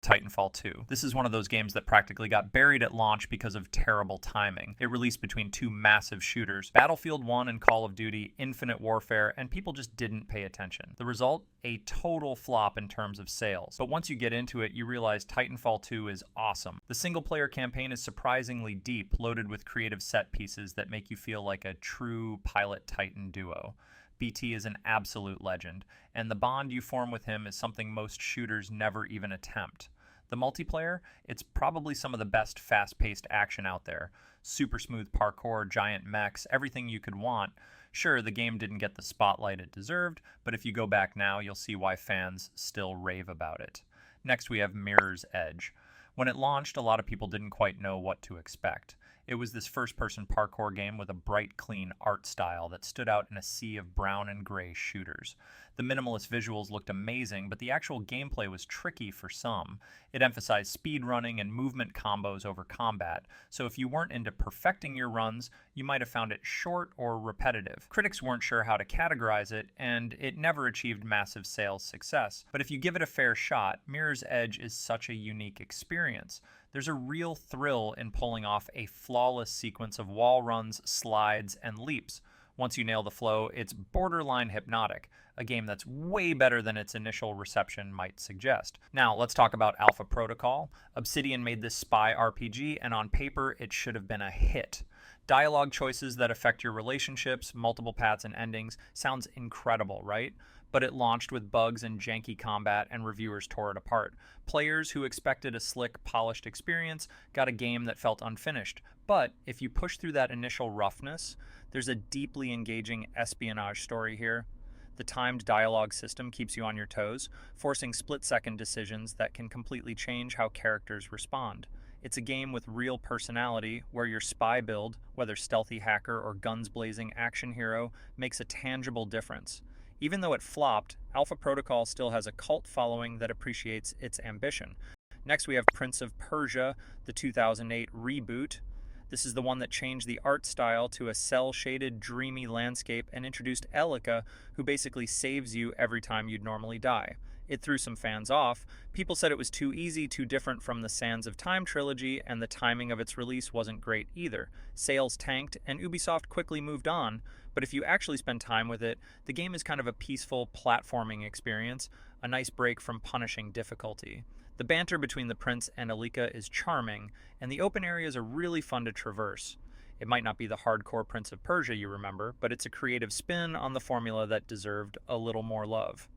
Titanfall 2. This is one of those games that practically got buried at launch because of terrible timing. It released between two massive shooters, Battlefield 1 and Call of Duty Infinite Warfare, and people just didn't pay attention. The result? A total flop in terms of sales. But once you get into it, you realize Titanfall 2 is awesome. The single-player campaign is surprisingly deep, loaded with creative set pieces that make you feel like a true pilot-titan duo. BT is an absolute legend, and the bond you form with him is something most shooters never even attempt. The multiplayer, it's probably some of the best fast-paced action out there. Super smooth parkour, giant mechs, everything you could want. Sure, the game didn't get the spotlight it deserved, but if you go back now, you'll see why fans still rave about it. Next, we have Mirror's Edge. When it launched, a lot of people didn't quite know what to expect. It was this first-person parkour game with a bright, clean art style that stood out in a sea of brown and gray shooters. The minimalist visuals looked amazing, but the actual gameplay was tricky for some. It emphasized speed running and movement combos over combat, so if you weren't into perfecting your runs, you might have found it short or repetitive. Critics weren't sure how to categorize it, and it never achieved massive sales success. But if you give it a fair shot, Mirror's Edge is such a unique experience. There's a real thrill in pulling off a flawless sequence of wall runs, slides, and leaps. Once you nail the flow, it's borderline hypnotic, a game that's way better than its initial reception might suggest. Now, let's talk about Alpha Protocol. Obsidian made this spy RPG, and on paper, it should have been a hit. Dialogue choices that affect your relationships, multiple paths and endings, sounds incredible, right? But it launched with bugs and janky combat, and reviewers tore it apart. Players who expected a slick, polished experience got a game that felt unfinished. But if you push through that initial roughness, there's a deeply engaging espionage story here. The timed dialogue system keeps you on your toes, forcing split-second decisions that can completely change how characters respond. It's a game with real personality, where your spy build, whether stealthy hacker or guns-blazing action hero, makes a tangible difference. Even though it flopped, Alpha Protocol still has a cult following that appreciates its ambition. Next, we have Prince of Persia, the 2008 reboot. This is the one that changed the art style to a cel-shaded, dreamy landscape and introduced Elika, who basically saves you every time you'd normally die. It threw some fans off. People said it was too easy, too different from the Sands of Time trilogy, and the timing of its release wasn't great either. Sales tanked, and Ubisoft quickly moved on, but if you actually spend time with it, the game is kind of a peaceful platforming experience, a nice break from punishing difficulty. The banter between the prince and Elika is charming, and the open areas are really fun to traverse. It might not be the hardcore Prince of Persia you remember, but it's a creative spin on the formula that deserved a little more love.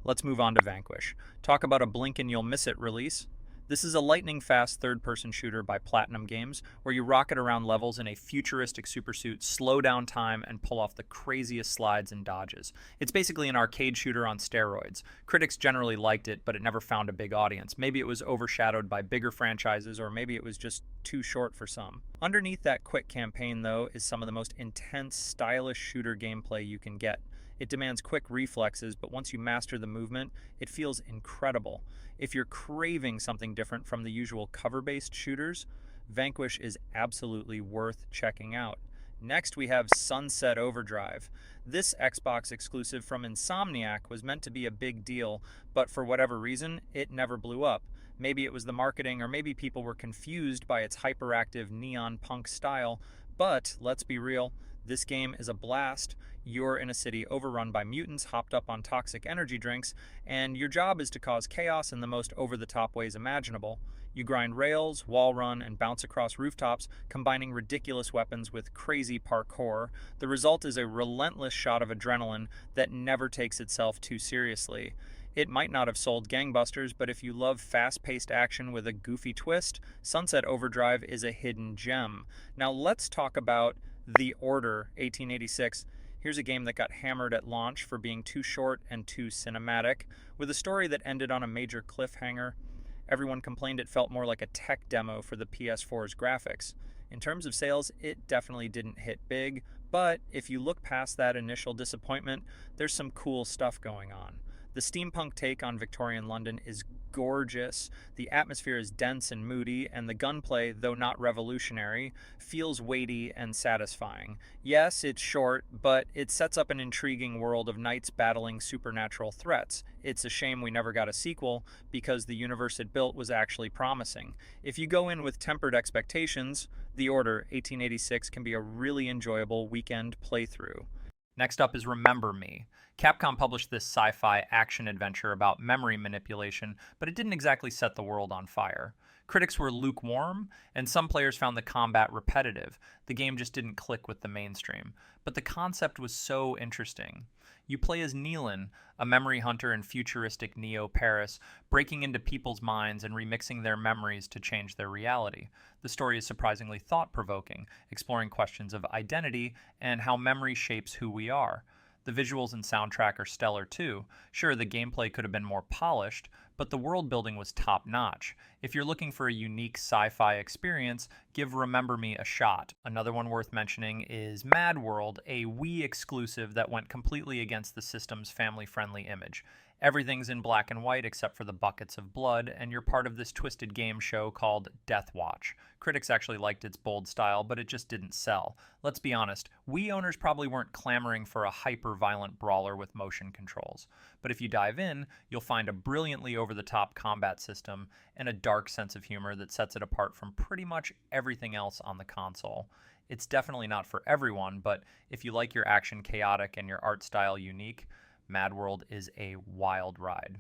Let's move on to Vanquish. Talk about a blink and you'll miss it release. This is a lightning-fast third-person shooter by Platinum Games, where you rocket around levels in a futuristic supersuit, slow down time, and pull off the craziest slides and dodges. It's basically an arcade shooter on steroids. Critics generally liked it, but it never found a big audience. Maybe it was overshadowed by bigger franchises, or maybe it was just too short for some. Underneath that quick campaign, though, is some of the most intense, stylish shooter gameplay you can get. It demands quick reflexes, but once you master the movement, it feels incredible. If you're craving something different from the usual cover-based shooters, Vanquish is absolutely worth checking out. Next, we have Sunset Overdrive. This Xbox exclusive from Insomniac was meant to be a big deal, but for whatever reason, it never blew up. Maybe it was the marketing, or maybe people were confused by its hyperactive neon punk style, but let's be real, this game is a blast. You're in a city overrun by mutants hopped up on toxic energy drinks, and your job is to cause chaos in the most over-the-top ways imaginable. You grind rails, wall run, and bounce across rooftops, combining ridiculous weapons with crazy parkour. The result is a relentless shot of adrenaline that never takes itself too seriously. It might not have sold gangbusters, but if you love fast-paced action with a goofy twist, Sunset Overdrive is a hidden gem. Now let's talk about The Order 1886. Here's a game that got hammered at launch for being too short and too cinematic, with a story that ended on a major cliffhanger. Everyone complained it felt more like a tech demo for the PS4's graphics. In terms of sales, it definitely didn't hit big, but if you look past that initial disappointment, there's some cool stuff going on. The steampunk take on Victorian London is gorgeous, the atmosphere is dense and moody, and the gunplay, though not revolutionary, feels weighty and satisfying. Yes, it's short, but it sets up an intriguing world of knights battling supernatural threats. It's a shame we never got a sequel, because the universe it built was actually promising. If you go in with tempered expectations, The Order 1886 can be a really enjoyable weekend playthrough. Next up is Remember Me. Capcom published this sci-fi action-adventure about memory manipulation, but it didn't exactly set the world on fire. Critics were lukewarm, and some players found the combat repetitive. The game just didn't click with the mainstream. But the concept was so interesting. You play as Nealon, a memory hunter in futuristic Neo-Paris, breaking into people's minds and remixing their memories to change their reality. The story is surprisingly thought-provoking, exploring questions of identity and how memory shapes who we are. The visuals and soundtrack are stellar too. Sure, the gameplay could have been more polished, but the world building was top-notch. If you're looking for a unique sci-fi experience, give Remember Me a shot. Another one worth mentioning is Mad World, a Wii exclusive that went completely against the system's family-friendly image. Everything's in black and white except for the buckets of blood, and you're part of this twisted game show called Death Watch. Critics actually liked its bold style, but it just didn't sell. Let's be honest, Wii owners probably weren't clamoring for a hyper-violent brawler with motion controls. But if you dive in, you'll find a brilliantly over-the-top combat system and a dark sense of humor that sets it apart from pretty much everything else on the console. It's definitely not for everyone, but if you like your action chaotic and your art style unique, Mad World is a wild ride.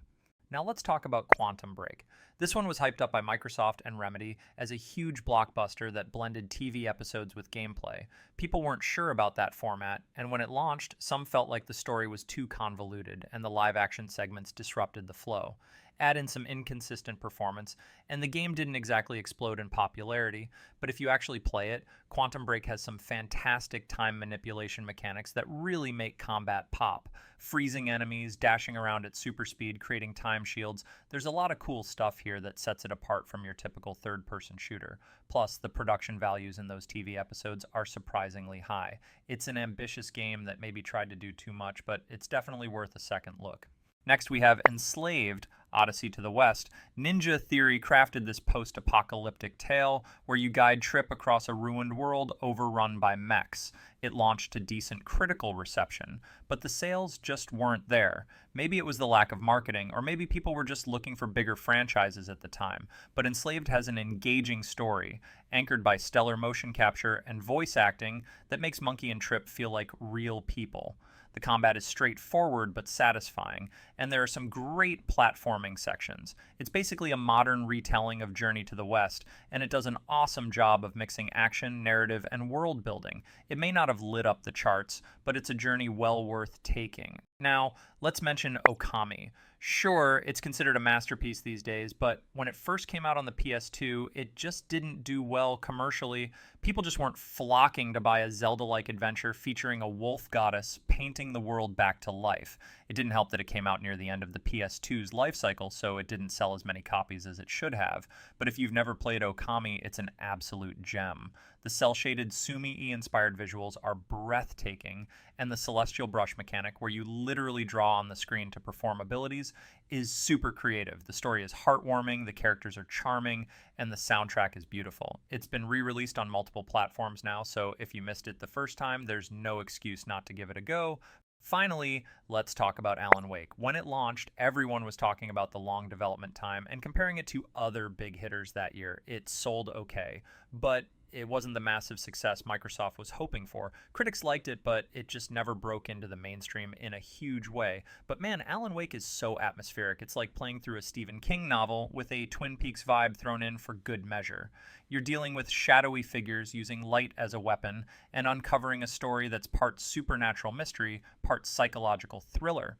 Now let's talk about Quantum Break. This one was hyped up by Microsoft and Remedy as a huge blockbuster that blended TV episodes with gameplay. People weren't sure about that format, and when it launched, some felt like the story was too convoluted and the live-action segments disrupted the flow. Add in some inconsistent performance, and the game didn't exactly explode in popularity, but if you actually play it, Quantum Break has some fantastic time manipulation mechanics that really make combat pop. Freezing enemies, dashing around at super speed, creating time shields. There's a lot of cool stuff here that sets it apart from your typical third-person shooter. Plus, the production values in those TV episodes are surprisingly high. It's an ambitious game that maybe tried to do too much, but it's definitely worth a second look. Next, we have Enslaved, Odyssey to the West. Ninja Theory crafted this post-apocalyptic tale where you guide Trip across a ruined world overrun by mechs. It launched to decent critical reception, but the sales just weren't there. Maybe it was the lack of marketing, or maybe people were just looking for bigger franchises at the time. But Enslaved has an engaging story, anchored by stellar motion capture and voice acting that makes Monkey and Trip feel like real people. The combat is straightforward but satisfying, and there are some great platforming sections. It's basically a modern retelling of Journey to the West, and it does an awesome job of mixing action, narrative, and world building. It may not have lit up the charts, but it's a journey well worth taking. Now, let's mention Okami. Sure, it's considered a masterpiece these days, but when it first came out on the PS2, it just didn't do well commercially. People just weren't flocking to buy a Zelda-like adventure featuring a wolf goddess painting the world back to life. It didn't help that it came out near the end of the PS2's life cycle, so it didn't sell as many copies as it should have. But if you've never played Okami, it's an absolute gem. The cel-shaded Sumi-inspired visuals are breathtaking, and the celestial brush mechanic, where you literally draw on the screen to perform abilities, is super creative. The story is heartwarming, the characters are charming, and the soundtrack is beautiful. It's been re-released on multiple platforms now, so if you missed it the first time, there's no excuse not to give it a go. Finally, let's talk about Alan Wake. When it launched, everyone was talking about the long development time and comparing it to other big hitters that year. It sold okay, but it wasn't the massive success Microsoft was hoping for. Critics liked it, but it just never broke into the mainstream in a huge way. But man, Alan Wake is so atmospheric. It's like playing through a Stephen King novel with a Twin Peaks vibe thrown in for good measure. You're dealing with shadowy figures using light as a weapon and uncovering a story that's part supernatural mystery, part psychological thriller.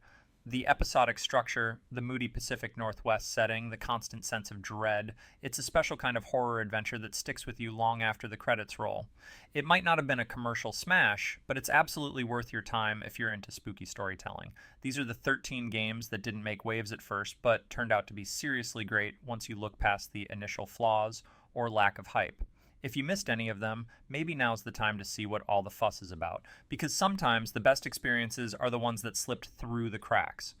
The episodic structure, the moody Pacific Northwest setting, the constant sense of dread, it's a special kind of horror adventure that sticks with you long after the credits roll. It might not have been a commercial smash, but it's absolutely worth your time if you're into spooky storytelling. These are the 13 games that didn't make waves at first, but turned out to be seriously great once you look past the initial flaws or lack of hype. If you missed any of them, maybe now's the time to see what all the fuss is about, because sometimes the best experiences are the ones that slipped through the cracks.